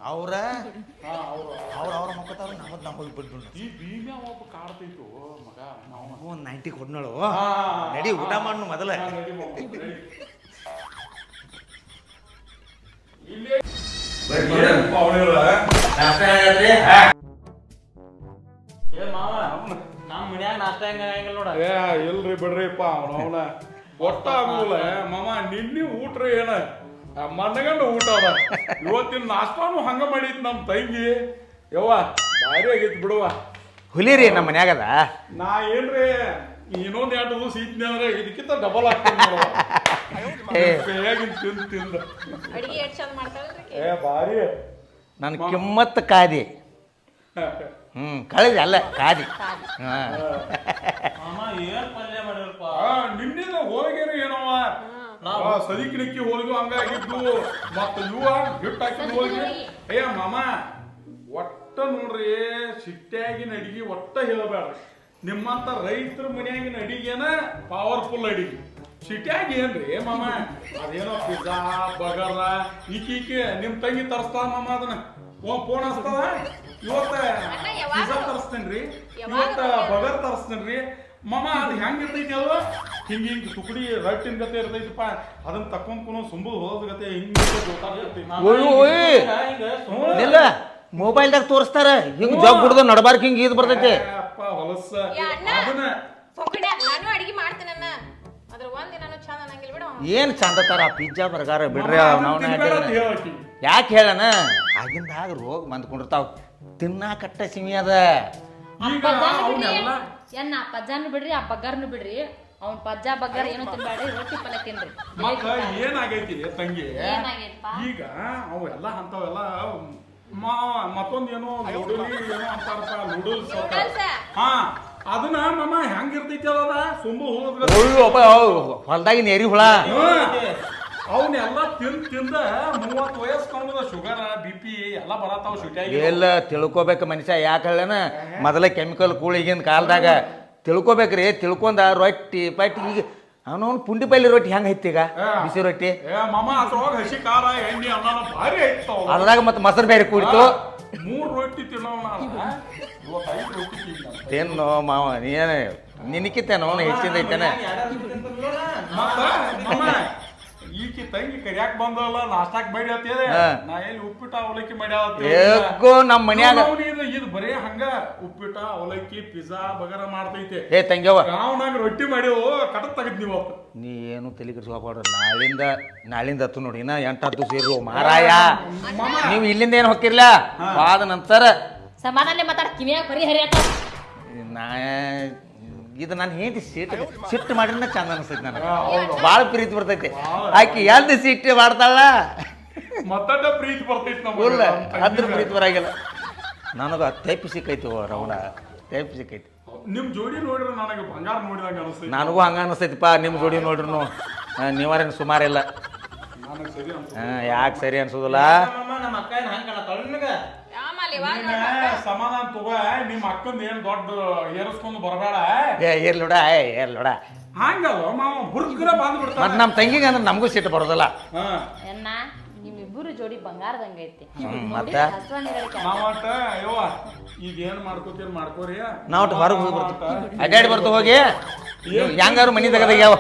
ಅವ್ರ ಅವ್ರ ಮಕ್ಕತಾರ ನಮ್ಮದು ನಾವು ಹೋಗಿ ಬಿಟ್ಬಿಡು. ಈ ಭೀಮ್ಯಾ ಒಬ್ಬ ಕಾಡ್ತೈತು ಮಗ ನಾವು ಒಂದು 90 ಕೊಡ್ನಳು. ನಡಿ ಊಟ ಮಾಡು ಮೊದಲ. ಇಲ್ರಿ ಬಿಡ್ರಿಪ್ಪ ಅವನ ಒಟ್ಟ ಆಗುಲ್ಲ ಮಾಮ. ನಿನ್ನೆ ಊಟ್ರಿ ಏನ ಮನಗಂಡ ಊಟ ಅದ. ಇವತ್ತಿನ ನಾಷ್ಟಾನು ಹಂಗ ಮಾಡಿದ್ ನಮ್ ತಂಗಿ. ಯವ್ವ ಭಾರಿ ಆಗೈತಿ ಬಿಡುವ. ಹುಲಿರಿ ನಮ್ಮ ಮನ್ಯಾಗದ. ನಾ ಏನ್ರಿ ಇನ್ನೊಂದ್ 2 ದಿವಸ ಇದ್ನಿ ಅಂದ್ರೆ ಇದಕ್ಕಿಂತ ಡಬಲ್ ಆಗ್ತದೆ ತಿಂದ. ಭಾರಿ ನನ್ ಕಿಮ್ಮತ್ ಕಾದಿ. ಕಳಿದೆ ಅಲ್ಲ ಕಾದಿ. ನಿನ್ನಿಂದ ಹೋಳಿಗೆರು ಏನವ ಸದಿಕಿನಕ್ಕಿ ಹೋಳಿಗೆ ಹಂಗಾಗಿದ್ದು ಮತ್ತ ಇವ ಹಿಟ್ಟು ಹಾಕಿದ್ ಹೋಳಿಗೆ. ಅಯ್ಯ ಮಾಮ ಒಟ್ಟ ನೋಡ್ರಿ ಸಿಟ್ಟಿಯಾಗಿನ ಅಡಿಗೆ ಒಟ್ಟ ಹೇಳಬೇಡ್ರಿ. ನಿಮ್ಮಂತ ರೈತರ ಮನೆಯಾಗಿನ ಅಡಿಗೆನ ಪವರ್ಫುಲ್ ಅಡಿಗೆ. ಸಿಟಿಯಾಗಿ ಏನ್ರಿ ಮಾಮ ಅದೇನೋ ಪಿಜ್ಜಾ ಬಗರ ಈಕೀಕೆ ನಿಮ್ ತಂಗಿ ತರಿಸ್ತಾಳ ಮಾಮ. ಅದನ್ನ ಫೋನ್ ಹಚ್ತಾವ. ಇವತ್ತ ಪಿಜ್ಜಾ ತರಿಸ್ತೇನ್ರಿ, ಇವತ್ತ ಬಗರ್ ತರಿಸ್ತೇನ್ರಿ ಮಾಮ. ಅದು ಹೆಂಗ್ ಇರ್ತೈತಿ ಅಲ್ವ ಹಿಂಗ ಹಿಂಗ ತುಕಡಿ ರಟ್ಟಿನ ಗತೆ ಇರ್ತೈತಿಪ್ಪ. ಅದನ್ನ ತಕೊಂಡ್ ಕುನೋ ಸುಂಬು ಹೋದ ಗತೆ ಹಿಂಗ ಇಲ್ಲ ಮೊಬೈಲ್ದಾಗ ತೋರಿಸ್ತಾರ ಹಿಂಗ್ ಜಾಬ್ ಬಿಡ್ದು ನಡಬಾರ್ಕ ಹಿಂಗ ಇದು ಬರ್ತೈತಿ. ಹೊಲಸ ಏನ್ ಚಂದತಾರ ಪಿಜ್ಜಾ ಬರ್ಗಾರ ಬಿಡ್ರಿ. ಯಾಕೆ ಹೇಳಣ ಆಗಿಂದಾಗ ರೋಗ ಬಂದ್ಕೊಂಡಿರ್ತಾವ. ತಿನ್ನಾಕಟ್ಟ ಸಿಮಿ ಅದ. ಪಜ್ಜಾನು ಬಿಡ್ರಿ ಆ ಬಗ್ಗಾರ್ನು ಬಿಡ್ರಿ. ಅವ್ನ ಪಜ್ಜಾ ಬಗ್ಗಾರ ಏನು ತಿನ್ಬೇಡ್ರಿ, ರೊಟ್ಟಿ ಪಲ್ಯ ತಿನ್ರಿ. ಏನಾಗೈತಿ ತಂಗಿ ಈಗ ಅವೆಲ್ಲ ಅಂತವೆಲ್ಲ ಮತ್ತೊಂದ್ ಏನೋ ನೂಡಲ್ಸ್ ಏನೋ ಅಂತಾರಪ್ಪ ನೂಡಲ್ಸ್. ಅದನ್ನ ಮಾಮ ಹೆಂಗಿರ್ತೈತಿ ಅದ ಸುಂಬು ಹೊಲ್ದಾಗಿನ ಏರಿ ಹುಳ ಅವನ್ನೆಲ್ಲ ತಿಂದ 30 ವಯಸ್ಸು ಕಾಣದ ಶುಗರ್ BP ಎಲ್ಲ ಬರತಾವ ಶುಟಿಯಾಗಿ. ಎಲ್ಲ ತಿಳ್ಕೊಬೇಕು ಮನುಷ್ಯ. ಯಾಕೆ ಹೇಳನ ಮೊದಲ ಕೆಮಿಕಲ್ ಕೂಳಿಗಿನ ಕಾಲದಾಗ ತಿಳ್ಕೊಬೇಕ್ರಿ. ತಿಳ್ಕೊಂಡ ರೊಟ್ಟಿ ಪಟ್ಟಿ ಈಗ ಅವನವನು ಪುಂಡಿ ಪಲ್ಲೆ ರೊಟ್ಟಿ ಹೆಂಗ ಐತಿ ಈಗ ಬಿಸಿ ರೊಟ್ಟಿ ಮಾಮ. ಅದ್ರೊಳಗ ಹಸಿ ಖಾರ ಎಣ್ಣೆ ಅನ್ನ ಭಾರಿ ಐತಾವ. ಅದ್ರಾಗ ಮತ್ತೆ ಮೊಸರು ಬೇರೆ ಕೂಡಿತು. 3 ರೊಟ್ಟಿ ತಿನ್ನೋಣ ತಿನ್ನೋ ಮಾವ ನೀನು ನಿನಕಿತ್ತೇನೋ ಹೆಚ್ಚಿಂದ ಐತೇನೆ. ಈಕಿ ತಂಗಿ ಕರಿಯಾಕ್ ಬಂದಲ್ಲ ನಾಷ್ಟಾಕ್ ಬೇಡಿ ಅಂತೇಳಿ ನಾ ಎಲ್ಲಿ ಉಪ್ಪಿಟ್ಟ ಅವಲಕ್ಕಿ ಮಾಡ್ಯಾವ. ನಮ್ಮ ಮನ್ಯಾಗ ಇದು ಬರೇ ಹಂಗ ಉಪ್ಪಿಟ್ಟ ಅವಲಕ್ಕಿ ಪಿಜ್ಜಾ ಬಗರ ಮಾಡ್ತೈತೆ. ಏ ತಂಗ್ಯವ ನಾವ್ ರೊಟ್ಟಿ ಮಾಡ್ಯವು ಕಟಕ್ ತಗದ್ ನೀವು. ನೀ ಏನು ತಲೆ ಕೆಡಿಸ್ಕೋಬಾರ್ದು. ನಾಳಿಂದ ಹತ್ತು ನೋಡಿ ಇನ್ನ 8-10 ಸೇರು ಮಾರಾಯ. ನೀವು ಇಲ್ಲಿಂದ ಏನು ಹೋಗಿರ್ಲ ಆದ ನಂತರ ಸಮಾಧಾನ ಮಾತಾಡ ಕಿವಿಯಾಗ ಬರೀ ಹರಿಯಾತ. ನಾ ಇದು ನಾನು ಹೇಂತಿ ಸಿಟ್ಟು ಮಾಡಿದ್ರೆ ಚಂದ ಅನಿಸ್ತೈತಿ. ನನಗೆ ಭಾಳ ಪ್ರೀತಿ ಬರ್ತೈತಿ. ಆಕಿ ಎಲ್ದು ಸಿಟ್ಟು ಮಾಡ್ತಾಳ ಮತ್ತೊಂದ ಪ್ರೀತಿ ಬರ್ತೈತಿ. ಇಲ್ಲ ಅದ್ರ ಪ್ರೀತಿ ಬರಾಗಿಲ್ಲ. ನನಗೆ ತೈಪಿ ಸಿಕ್ಕೈತಿ ರವಣ ತೈಪಿ ಸಿಕ್ಕೈತಿ. ನಿಮ್ ಜೋಡಿ ನೋಡ್ರಿ ನನಗೆ ಬಂಗಾರ ನೋಡಿದಾಗ ಅನಿಸ್ತೈತಿ. ನನಗೂ ಹಂಗ ಅನಿಸ್ತೈತಿಪ್ಪ. ನಿಮ್ಮ ಜೋಡಿ ನೋಡ್ರು ನೀವಾರೇನು ಸುಮಾರಿಲ್ಲ. ಯಾಕೆ ಸರಿ ಅನ್ಸೋದಿಲ್ಲ. ಸಮಾಧಾನ ತಗೋ. ನಿಮ್ ಅಕ್ಕಂದ ಏನ್ ದೊಡ್ಡ ಏರಿಸ್ಕೊಂಡು ಬರಬೇಡ. ಏರ್ಲೋಡ ಏರ್ಲೋಡ ಹಂಗಲ್ಲ ಮಾವ ಹುರ್ಗ್ರ ಬಂದ್ ಬಿಡ್ತಾರ. ಮತ್ ನಮ್ ತಂಗಿಗೆ ಅಂದ್ರೆ ನಮಗೂ ಸಿಟ್ಟು ಬರೋದಲ್ಲ. ಎನ್ನ ನಿಮ್ಮಿಬ್ಬರು ಜೋಡಿ ಬಂಗಾರದಂಗೈತಿ. ಮತ್ತೆ ನಾವಟ ಅಯ್ಯವ ಈಗ ಏನ್ ಮಾಡ್ಕೋತೀರಿ ಮಾಡ್ಕೋರಿ. ನಾವ್ ಹೊರಗೆ ಹೋಗಿ ಬರ್ತೀವಿ ಅಡ್ಡಾಡಿ ಬರ್ತು ಹೋಗಿ ಹೆಂಗಾರು ಮನಿ ತೆಗದಾಗ್ಯಾವ.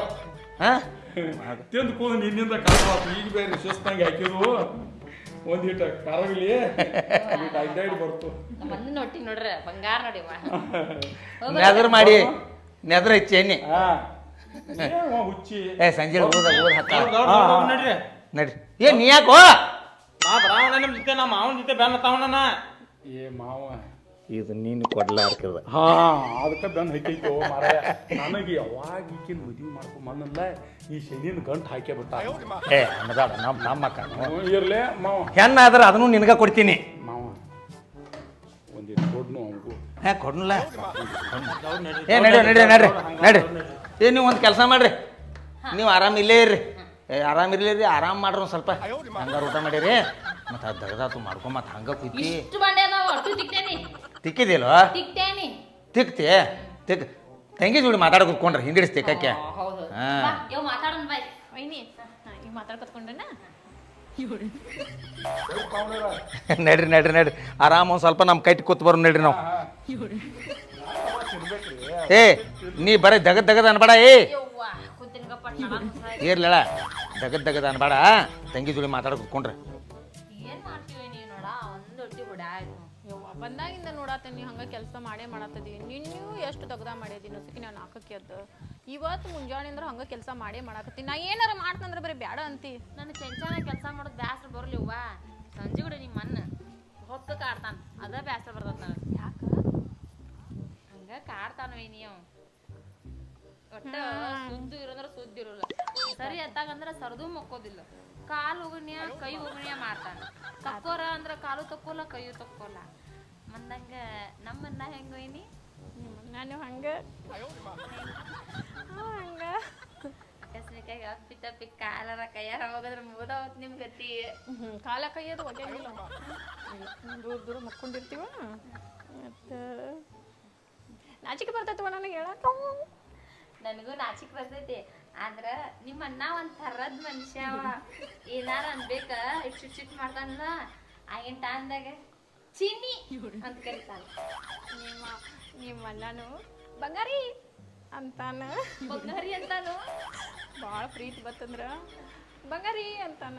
ತಿಂದು ಕೂದ ನಿನ್ನಿಂದ ಕಾರವಾತು. ಈಗ ಬೇರೆ ಶಿಸ್ತಂಗೆ ಹಾಕಿದ್ವು ಒಂದಿಟ ಕಾರವಿಲಿ ಅಡ್ಡಾಡಿ ಬರ್ತು. ಮಂದಿ ನೋಟಿ ನೋಡ್ರಿ ಬಂಗಾರ ನೋಡಿ ನೆದ್ರ ಮಾಡಿ ನೆದ್ರ ಹಚ್ಚಿ ಎಣ್ಣೆ ಹುಚ್ಚಿ ಸಂಜೆ ನಡ್ರಿ. ಏನ್ ನೀ ಯಾಕೋ ನಿಮ್ ಜೊತೆ ನಮ್ಮ ಮಾವನ ಜೊತೆ ಬೆನ್ನ ತವಣ್ಣ. ಏ ಮಾವ ಇದು ನೀನು ಕೊಡ್ಲಾರ್ಕದ. ಅದಕ್ಕೆ ಬೆನ್ನ ಹೈತೈತೋ ಮಾರಾಯ. ನನಗೆ ಯಾವಾಗ ಈಕಿನ ಮದುವೆ ಮಾಡ್ಕೊಂಬಂದಲ್ಲ ಈ ಶನಿನ ಗಂಟು ಹಾಕೇ ಬಿಟ್ಟ. ಅನ್ನದಾಡ ನಮ್ಮ ಅಕ್ಕ ಇರ್ಲೇ ಮಾವ ಹೆಣ್ಣಾದ್ರೆ ಅದನ್ನು ನಿನಗ ಕೊಡ್ತೀನಿ ಮಾವ. ಒಂದಿಟ್ಟು ಕೊಡ್ನು ಅವನಿಗೂ. ಕೊಡ್ನಲ್ಲ. ನಡ್ರಿ ನಡ್ರಿ. ಏ ನೀವು ಒಂದು ಕೆಲಸ ಮಾಡ್ರಿ. ನೀವು ಆರಾಮ ಇಲ್ಲೇ ಇರ್ರಿ. ಆರಾಮಿರ್ಲಿ. ಆರಾಮ್ ಮಾಡ್ರಿ ಒಂದು ಸ್ವಲ್ಪ. ಹಂಗಾರ ಊಟ ಮಾಡಿರಿ ಮತ್ತೆ ಅದು ದಗದಾತು ಮಾಡ್ಕೊಂಡ್ ಮತ್ತೆ ಹಂಗ ಕುಯ್ತಿ ತಿಕ್ಕಿದಿಲ್ವ ತಿಕ್ತಿ ತಂಗಿ ಜೋಡಿ ಮಾತಾಡ ಕುತ್ಕೊಂಡ್ರಿ ಹಿಂದಿಡಿಸ್ ತಿಕ್ಕಕ್ಕೆ. ನಡ್ರಿ ನಡ್ರಿ ನಡ್ರಿ ಆರಾಮ ಒಂದ್ ಸ್ವಲ್ಪ ನಮ್ಮ ಕೈಟ್ ಕೂತ್ ಬರೋ ನಡ್ರಿ ನಾವು ಏ ನೀ ಬರೀ ದಗದ್ ಅನ್ಬೇಡ ಯವ್ವ ಕುಂತಿನ್ಗಪ್ಪ ಇರ್ಲಳ ದಗದ್ ಅನ್ಬೇಡ ತಂಗಿ ಜೋಡಿ ಮಾತಾಡ ಕುತ್ಕೊಂಡ್ರೆ ಏನ್ ಮಾಡ್ತೀವಿ ನೀವ್ ನೋಡ ಒಂದ್ ಹೊಟ್ಟಿ ಹೊಡ್ಯಾಯ್ತು ಯವ್ವ ಬಂದಾಗಿಂದ ನೋಡಾತೇನಿ ಹಂಗ ಕೆಲಸ ಮಾಡೇ ಮಾಡತ್ತದಿ ನಿನ್ನೂ ಎಷ್ಟು ದಗದ ಮಾಡೇದಿ ನಸುಕಿ ನಾನು ಹಾಕಕ್ಕೆ ಅದ ಇವತ್ತು ಮುಂಜಾನೆಂದ್ರ ಹಂಗ ಕೆಲಸ ಮಾಡೇ ಮಾಡಾಕತ್ತಿ ನಾ ಏನಾರ ಮಾಡ್ತಂದ್ರ ಬರೀ ಬ್ಯಾಡ ಅಂತಿ ನನ್ನ ಚೆಂಚಾನ ಕೆಲಸ ಮಾಡೋದು ಬ್ಯಾಸ್ರ ಬರ್ಲಿವ್ವ ಸಂಜೆ ಕೂಡ ನಿಮ್ಮ ಅನ್ನ ಹೊತ್ತು ಕಾಡ್ತಾನ ಅದ ಬ್ಯಾಸ್ರ ಬರ್ತದ ನನಗೆ ಯಾಕ ಹಂಗ ಕಾಡ್ತಾನ ವೈನಿ ಅವ ಒಟ್ಟ ಸುದ್ದು ಇರೋದ್ರ ಸುದ್ದಿ ಇರೋಲ್ಲ ಸರಿ ಎತ್ತಾಗಂದ್ರ ಸರ್ದು ಮಕ್ಕೋದಿಲ್ಲ ಕಾಲು ಹೋಗಣ್ಯ ಕೈ ಹೋಗಣ್ಯ ಮಾಡ್ತಾನ ತಕ್ಕೋರ ಅಂದ್ರ ಕಾಲು ತಕ್ಕೋಲ್ಲ ಕೈಯು ತಕ್ಕೋಲ್ಲ ಮಂದಂಗ ನಮ್ಮನ್ನ ಹೆಂಗ ವೈನಿ ನಾನು ಹಂಗ ಹಂಗ ಅಕಸ್ಮಿಕಾಗಿ ಅಪ್ಪಿ ತಪ್ಪಿ ಕಾಲರ ಕೈಯಾರ ಹೋಗದ್ರ ಮುಗ್ದವತ್ ನಿಮ್ ಗತಿ ಕಾಲ ಕೈಯದು ಒಗ್ಯಾಗಿಲ್ಲ ದೂರ ದೂರ ಮಕ್ಕೊಂಡಿರ್ತೀವ ಮತ್ತು ನಾಚಿಕೆ ಬರ್ತೈತವ ನನಗೆ ಹೇಳಕ್ಕ ನನಗೂ ನಾಚಿಕ್ ಬರ್ತೈತಿ ಆದ್ರ ನಿಮ್ಮ ಅಣ್ಣ ಒಂದ್ ಥರದ ಮನುಷ್ಯ ಅವ ಏನಾರ ಅನ್ಬೇಕ ಇಟ್ ಮಾಡ್ತಾನಲ್ಲ ಆಗಿನ ಟೈಮ್ದಾಗ ಚಿನ್ನಿ ಅಂತ ಕರಿತಾನ ನಿಮ್ಮ ಅಣ್ಣನು ಬಂಗಾರಿ ಅಂತಾನ ಬಂಗಾರಿ ಅಂತಾನು ಭಾಳ ಪ್ರೀತಿ ಬತ್ತಂದ್ರ ಬಂಗಾರಿ ಅಂತಾನ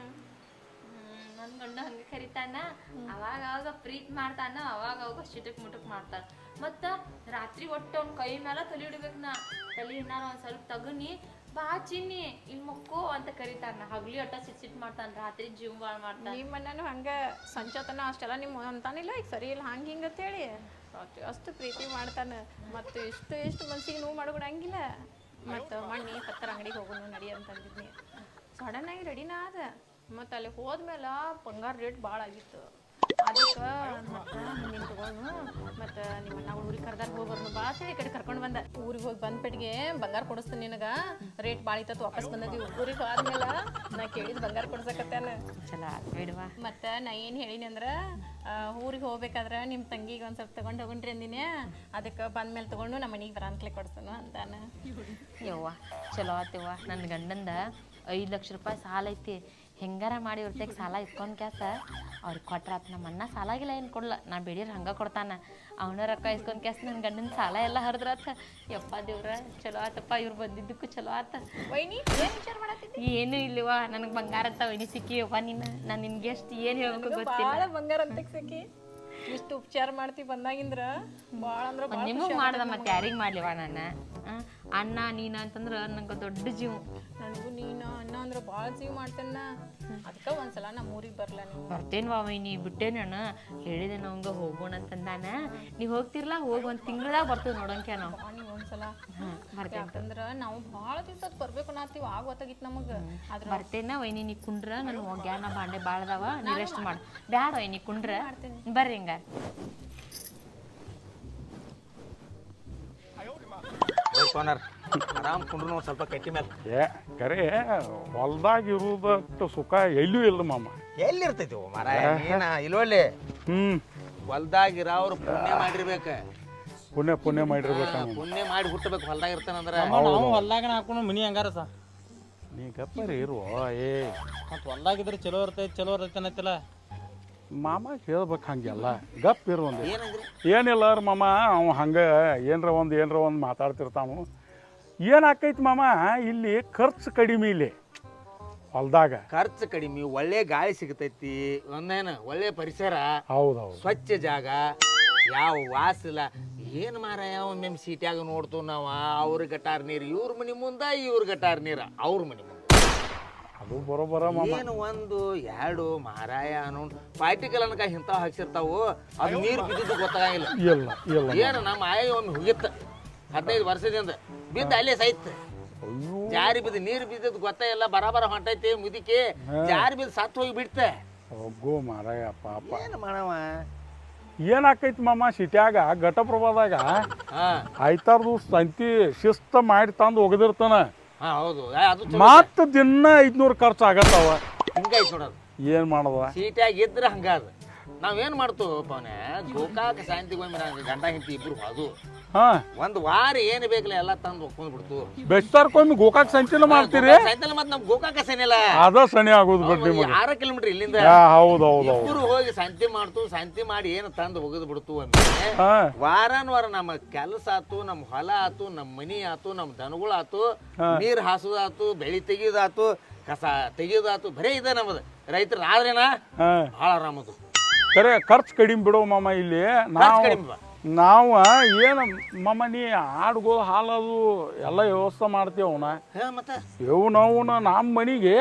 ನನ್ ಗಂಡ ಹಂಗ ಕರಿತಾನ ಅವಾಗ ಪ್ರೀತ್ ಮಾಡ್ತಾನ ಅವಾಗ ಚಿಟಕ್ ಮುಟಕ್ ಮಾಡ್ತಾನ ಮತ್ತ ರಾತ್ರಿ ಒಟ್ಟು ಅವ್ನ ಕೈ ಮೇಲೆ ತಲೆ ಹಿಡಿಬೇಕು ನಾ ತಲೆ ಏನಾರ ಒಂದ್ ಸ್ವಲ್ಪ ತಗನಿ ಬಾ ಚಿನ್ನಿ ಇಲ್ ಮಕ್ಕೋ ಅಂತ ಕರಿತಾನ ಹಗ್ಲಿ ಒಟ್ಟ ಸಿಟ್ ಮಾಡ್ತಾನ ರಾತ್ರಿ ಜೀವ ಬಾಳ್ ಮಾಡ್ತಾನ ನಿಮ್ಮ ಅಣ್ಣನು ಹಂಗ ಸಂಚತನ ಅಷ್ಟೆಲ್ಲ ನಿಮ್ಮ ಅಂತಾನಿಲ್ಲ ಈಗ ಸರಿ ಇಲ್ಲ ಹಂಗೆ ಹಿಂಗೆ ಅಂತೇಳಿ ಅಷ್ಟು ಪ್ರೀತಿ ಮಾಡ್ತಾನ ಮತ್ತು ಎಷ್ಟು ಮನ್ಸಿಗೆ ನೋವು ಮಾಡ್ಕೊಡಂಗಿಲ್ಲ ಮತ್ತು ಮಣ್ಣಿ ಪತ್ತರ ಅಂಗಡಿಗೆ ಹೋಗೋನು ನಡಿ ಅಂತಂದಿದ್ನಿ ಸಡನ್ನಾಗಿ ರೆಡಿನ ಆದ ಮತ್ತು ಅಲ್ಲಿ ಹೋದ್ಮೇಲೆ ಬಂಗಾರ ರೇಟ್ ಭಾಳ ಆಗಿತ್ತು ಅದಕ್ಕೆ ಮತ್ತು ನಿನ್ನ ತಗೊಂಡು ಮತ್ತು ನಿಮ್ಮ ಅಣ್ಣ ಊರಿಗೆ ಕರ್ದಾರ ಹೋಗೋರ್ನು ಬಾ ಈ ಕಡೆ ಕರ್ಕೊಂಡು ಬಂದ ಊರಿಗೆ ಹೋಗಿ ಬಂದ್ಬಿಟ್ಟಿಗೆ ಬಂಗಾರ ಕೊಡಿಸ್ತೀನಿ ನಿನಗೆ ರೇಟ್ ಭಾಳ ಇತ್ತು ವಾಪಸ್ ಬಂದದಿ ಊರಿಗೆ ಆದ್ಮೇಲೆ ನಾ ಕೇಳಿದ ಬಂಗಾರ ಕೊಡ್ಸಕತ್ತಾನ ಚಲೋ ಬಿಡುವ ಮತ್ತು ನಾ ಏನು ಹೇಳಿನಿ ಅಂದ್ರೆ ಊರಿಗೆ ಹೋಗ್ಬೇಕಾದ್ರೆ ನಿಮ್ಮ ತಂಗಿಗೆ ಒಂದು ಸ್ವಲ್ಪ ತೊಗೊಂಡು ಹೋಗ್ರಿ ಅಂದಿನಿ ಅದಕ್ಕೆ ಬಂದ್ಮೇಲೆ ತೊಗೊಂಡು ನಮ್ಮ ಮನೆಗೆ ಬರಾನ್ಕ್ಲೆ ಕೊಡ್ಸೋನು ಅಂತಾನ ಯವ್ವ ಚಲೋ ಆತಿವ್ವ ನನ್ನ ಗಂಡಂದ 5 ಲಕ್ಷ ರೂಪಾಯಿ ಸಾಲ ಐತಿ ಹೆಂಗಾರ ಮಾಡಿ ಇವ್ರತೆಗೆ ಸಾಲ ಇಸ್ಕೊಂಡ್ ಕ್ಯಾಸ ಅವ್ರಿಗೆ ಕೊಟ್ರಾತ್ ನಮ್ಮ ಅಣ್ಣ ಸಾಲಾಗಿಲ್ಲ ಏನು ಕೊಡ್ಲ ನಾ ಬೇಡಿರ್ ಹಂಗೆ ಕೊಡ್ತಾನ ಅವನ ರೊಕ್ಕ ಇಸ್ಕೊಂಡ್ ಕ್ಯಾಸ ನನ್ನ ಗಂಡನ ಸಾಲ ಎಲ್ಲ ಹರಿದ್ರಾತ ಯಪ್ಪ ದೇವ್ರ ಚಲೋ ಆತಪ್ಪ ಇವ್ರು ಬಂದಿದ್ದಕ್ಕೂ ಚಲೋ ಆತ ವೈನಿ ಏನು ವಿಚಾರ ಮಾಡತ್ತಿದ್ದಿ ಏನು ಇಲ್ಲವಾ ನನಗೆ ಬಂಗಾರ ಅಂತ ವೈನಿ ಸಿಕ್ಕಿಯವ್ವ ನನ್ನ ನಿನ್ಗೆ ಎಷ್ಟು ಏನು ಹೇಳ್ಬೇಕು ಗೊತ್ತಿಲ್ಲ ಭಾಳ ಬಂಗಾರ ಅಂತ ಸಿಕ್ಕಿ ಇಷ್ಟು ಉಪಚಾರ ಮಾಡ್ತಿ ಬಂದಾಗಿಂದ್ರ ಭಾಳ ಅಂದ್ರೆ ಭಾಳ ನಿಮಗ್ ಮಾಡ್ದ ಮತ್ತೆ ಯಾರಿಗೆ ಮಾಡ್ಲಿವ ನಾನು ಅಣ್ಣ ನೀನ ಅಂತಂದ್ರ ನಂಗೆ ದೊಡ್ಡ ಜೀವ ನನಗೂ ನೀನು ಅಣ್ಣ ಅಂದ್ರೆ ಭಾಳ ಜೀವ ಮಾಡ್ತೇನ ಅದಕ್ಕೆ ಒಂದ್ಸಲ ನಮ್ಮ ಊರಿಗೆ ಬರಲ್ಲ ನೀವು ಬರ್ತೇನ್ವಾ ವೈನಿ ಬಿಟ್ಟೇನ ಹೇಳಿದೆ ನಾವಂಗ ಹೋಗೋಣ ಅಂತಂದಾನ ನೀವು ಹೋಗ್ತಿರ್ಲಾ ಹೋಗಿ ಒಂದು ತಿಂಗಳದಾಗ ಬರ್ತೀವಿ ನೋಡಂಕೆ ನಾವು ನೀವು ಒಂದ್ಸಲ ಬರ್ತೇನೆ ಯಾಕಂದ್ರೆ ನಾವು ಭಾಳ ದಿವ್ಸಕ್ಕೆ ಬರ್ಬೇಕು ಅನ್ನತ್ತೀವಿ ಆಗ ಗೊತ್ತಾಗಿತ್ತು ನಮಗೆ ಆದ್ರೆ ಬರ್ತೇನ ವೈನಿ ನೀ ಕುಂಡ್ರ ನನ್ ಒಗ್ಯಾನ ಬಾಂಡೆ ಬಾಳ್ದಾವ ನೀ ರೆಸ್ಟ್ ಮಾಡು ಬ್ಯಾಡ ವೈನಿ ಕುಂಡ್ರ ಬರ್ರಿ ಹಿಂಗ ಆರಾಮ್ ಕುಂಡ್ರು ಸ್ವಲ್ಪ ಕಟ್ಟಿ ಮೇಲೆ ಏ ಕರೆ ಹೊಲ್ದಾಗ ಇರುದಷ್ಟು ಸುಖ ಎಲ್ಲೂ ಇಲ್ಲ ಮಾಮ ಎಲ್ಲಿರ್ತೈತಿ ಮಾರಾಯ ನೀನ ಇಲ್ವಲ್ಲಿ ಹ್ಮ್ ಹೊಲ್ದಾಗಿರೋರು ಪುಣ್ಯ ಮಾಡಿರ್ಬೇಕ ಪುಣ್ಯ ಮಾಡಿರ್ಬೇಕ ಪುಣ್ಯ ಮಾಡಿ ಹುಟ್ಟಬೇಕು ಹೊಲ್ದಾಗ ಇರ್ತಾನಂದ್ರ ನಾವು ಹೊಲ್ದಾಗ ಹಾಕೊಂಡು ಮನಿ ಹಂಗಾರ ಸ ನೀ ಗಪ್ಪರಿ ಇರುವ ಏ ಮತ್ತು ಹೊಲ್ದಾಗಿದ್ರೆ ಚಲೋ ಇರ್ತೈತೆ ಅನ್ನತ್ತಿಲ್ಲ ಮಾಮ ಹೇಳ್ಬೇಕು ಹಂಗೆಲ್ಲ ಗಪ್ ಇರು ಒಂದು ಏನಂದ್ರಿ ಏನಿಲ್ಲ ಮಾಮ ಅವ ಹಂಗೆ ಏನರ ಒಂದು ಮಾತಾಡ್ತಿರ್ತಾನು ಏನಾಕೈತಿ ಮಾಮ ಇಲ್ಲಿ ಖರ್ಚು ಕಡಿಮೆ ಇಲ್ಲಿ ಹೊಲ್ದಾಗ ಖರ್ಚು ಕಡಿಮೆ ಒಳ್ಳೆ ಗಾಳಿ ಸಿಗತೈತಿ ಒಂದೇನು ಒಳ್ಳೆ ಪರಿಸರ ಹೌದೌದು ಸ್ವಚ್ಛ ಜಾಗ ಯಾವ ವಾಸಿಲ್ಲ ಏನು ಮಾರಾಯ ಒಮ್ಮೆ ಸೀಟ್ಯಾಗ ನೋಡ್ತು ನಾವು ಅವ್ರ ಗಟಾರ್ ನೀರು ಇವ್ರ ಮನೆ ಮುಂದೆ ಇವ್ರ ಗಟಾರ್ ನೀರು ಅವ್ರ ಮನೆ ಮುಂದೆ ಅದು ಬರೋಬರ ಮಾಮ ಏನು 1 2 ಮಾರಾಯ ಅನ್ನೋ ಪಾರ್ಟಿಕಲ್ ಅನ್ಕ ಇಂಥವು ಹಾಕ್ಸಿರ್ತಾವು ಅದು ನೀರು ಬಿದ್ದಿದ್ದು ಗೊತ್ತಾಗಿಲ್ಲ ಇಲ್ಲ ಏನು ನಮ್ಮ ಆಯ ಒಮ್ಮೆ ಹೋಗಿತ್ತ 15 ವರ್ಷದಿಂದ ಬಿದ್ದು ಅಲ್ಲೇ ಸಾಯ್ತ ಜಾರಿ ಬಿದ್ದು ನೀರು ಬಿದ್ದದ್ದು ಗೊತ್ತಾಗಿಲ್ಲ ಬರಾಬರ ಹೊಂಟೈತಿ ಮುದಿಕೆ ಜಾರಿ ಬಿದ್ದು ಸತ್ತು ಹೋಗಿ ಬಿಡ್ತೆ ಹೋಗೋ ಮಾರಾಯ ಪಾಪ ಏನು ಮಾಡವ ಏನಾಕೈತಿ ಮಾಮ ಸಿಟ್ಯಾಗ ಘಟಪ್ರಭಾದಾಗ ಹಾ ಆಯ್ತಾರ್ದು ಸಂತಿ ಶಿಸ್ತ ಮಾಡಿ ತಂದು ಒಗದಿರ್ತಾನ ಹಾ ಹೌದು ಅದು ಮತ್ತ ದಿನ 500 ಖರ್ಚು ಆಗತ್ತವ ಹಿಂಗೈತಿ ನೋಡೋದು ಏನ್ ಮಾಡದ ಸೀಟ್ಯಾಗ ಇದ್ರೆ ಹಂಗಾದ ನಾವೇನ್ ಮಾಡ್ತೀವಿ ಪವನೆ ಗೋಕಾಕ ಶಾಂತಿಗೊಮ್ಮೆ ಗಂಡ ಹಿಂತಿ ಇಬ್ರು ಅದು ಹಾ ಒಂದ್ ವಾರ ಏನ್ ಬೇಕಲ್ಲ ಎಲ್ಲ ತಂದು ಒಪ್ಕೊಂಡ್ ಬಿಡ್ತು. ಬೆಸ್ತಾರ್ಕೊಮ್ಮೆ ಗೋಕಾಕ್ ಸಂಚಿನ ಮಾಡ್ತೀರಿ? ಸಾಯಂಕಾಲ ಮತ್ ನಮ್ ಗೋಕಾಕ ಸನಿಲ್ಲ, ಅದ ಸನಿ ಆಗುದು ಬಿಡ್ರಿ ನಿಮಗೆ. 6 ಕಿಲೋಮೀಟರ್ ಇಲ್ಲಿಂದ. ಹೌದು ಇಬ್ಬರು ಹೋಗಿ ಶಾಂತಿ ಮಾಡ್ತು, ಶಾಂತಿ ಮಾಡಿ ಏನು ತಂದು ಒಗದ್ ಬಿಡ್ತು ಅಂದ್ರೆ ವಾರ ನಮ್ಮ ಕೆಲಸ ಆತು, ನಮ್ಮ ಹೊಲ ಆತು, ನಮ್ಮ ಮನಿ ಆತು, ನಮ್ಮ ದನಗಳು ಆತು, ನೀರ್ ಹಾಸುದಾತು, ಬೆಳಿ ತೆಗಿಯೋದಾತು, ಕಸ ತೆಗಿಯೋದಾತು, ಬರೇ ಇದೆ ನಮ್ಮದು ರೈತರ. ಆದ್ರೇನ ಭಾಳ ಆರಾಮದು. ಕರೆ ಖರ್ಚು ಕಡಿಮೆ ಬಿಡೋ ಮಾಮ. ಇಲ್ಲಿ ನಾವು ಏನು ಮಾಮ, ನೀ ಆಡುಗೋ ಹಾಲದು ಎಲ್ಲ ವ್ಯವಸ್ಥೆ ಮಾಡ್ತೀವನ ಮತ್ತೆ ನಾವು ನಮ್ಮ ಮನೆಗೆ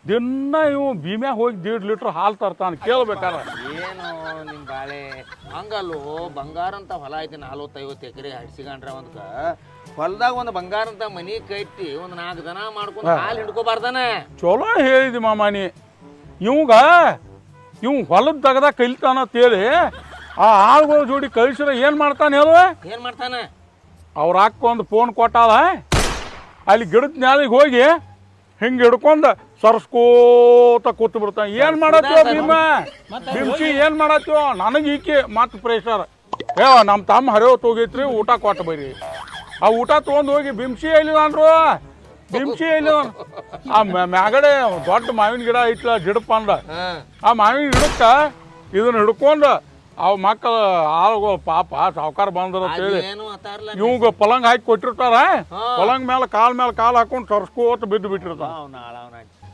ದಿನ ಇವು ಭೀಮ್ಯಾ ಹೋಗಿ 1.5 ಲೀಟ್ರ್ ಹಾಲು ತರ್ತಾನೆ. ಕೇಳ್ಬೇಕಾರ ಏನು ನಿಮ್ ಬಾಳೆ ಹಂಗಲ್ಲೋ, ಬಂಗಾರ ಅಂತ ಹೊಲ ಐತಿ 40-50 ಎಕರೆ ಹಡ್ಸಿಕೊಂಡ್ರ ಒಂದ್ಕ ಹೊಲ್ದಾಗ ಒಂದು ಬಂಗಾರ ಅಂತ ಮನಿ ಕಟ್ಟಿ ಒಂದ್ 4 ದನ ಮಾಡ್ಕೊಂಡು ಹಾಲು ಹಿಡ್ಕೋಬಾರ್ದಾನ. ಚಲೋ ಹೇಳಿದಿ ಮಾಮ ನೀ. ಇವ್ ಹೊಲದ ತಗದ ಕಲಿತಾನ ಅಂತೇಳಿ ಆ ಆಳುಗಳ ಜೋಡಿ ಕಳಿಸಿದ್ರೆ ಏನ್ ಮಾಡ್ತಾನೆ ಹೇಳುವ? ಏನ್ ಮಾಡ್ತಾನ? ಅವ್ರ ಅಕ್ಕ ಒಂದು ಫೋನ್ ಕೊಟ್ಟಾಳ, ಅಲ್ಲಿ ಗಿಡದ ನ್ಯಾಲಿಗೆ ಹೋಗಿ ಹಿಂಗೆ ಹಿಡ್ಕೊಂಡು ಸರ್ಸ್ಕೋತ ಕೂತು ಬಿಡ್ತಾನೆ. ಏನ್ ಮಾಡತ್ತೀವ ಭೀಮಾ ಬಿಮ್ಸಿ, ಏನ್ ಮಾಡತ್ತೀವ? ನನಗೆ ಈಕೆ ಮತ್ತೆ ಪ್ರೆಷರ್. ನಮ್ಮ ತಮ್ಮ ಹರಿಯೋತ್ ಹೋಗೈತ್ರಿ, ಊಟ ಕೊಟ್ಟು ಬರ್ರಿ. ಆ ಊಟ ತೊಗೊಂಡು ಹೋಗಿ ಬಿಮ್ಸಿ ಎಲ್ಲಿದಾನ್ರು, ಬಿಮ್ಸಿ ಎಲ್ಲಿ ಆ ಮ್ಯಾಗಡೆ ದೊಡ್ಡ ಮಾವಿನ ಗಿಡ ಐತ್ಲ ಜಿಡಪ್ಪ ಅಂದ, ಆ ಮಾವಿನ ಗಿಡಕ್ಕ ಇದನ್ನ ಹಿಡ್ಕೊಂಡು ಅವ್ ಮಕ್ಕಳು ಆಳುಗಳು ಪಾಪ ಸಾವುಕಾರ ಬಂದ್ರ ಅಂತೇಳಿ ಇವಾಗ ಪಲಂಗ್ ಹಾಕಿ ಕೊಟ್ಟಿರ್ತಾರ. ಪಲಂಗ್ ಮೇಲೆ ಕಾಲ್ ಹಾಕೊಂಡು ಸರ್ಸ್ಕೋತ ಬಿದ್ದು ಬಿಟ್ಟಿರ್ತಾರ.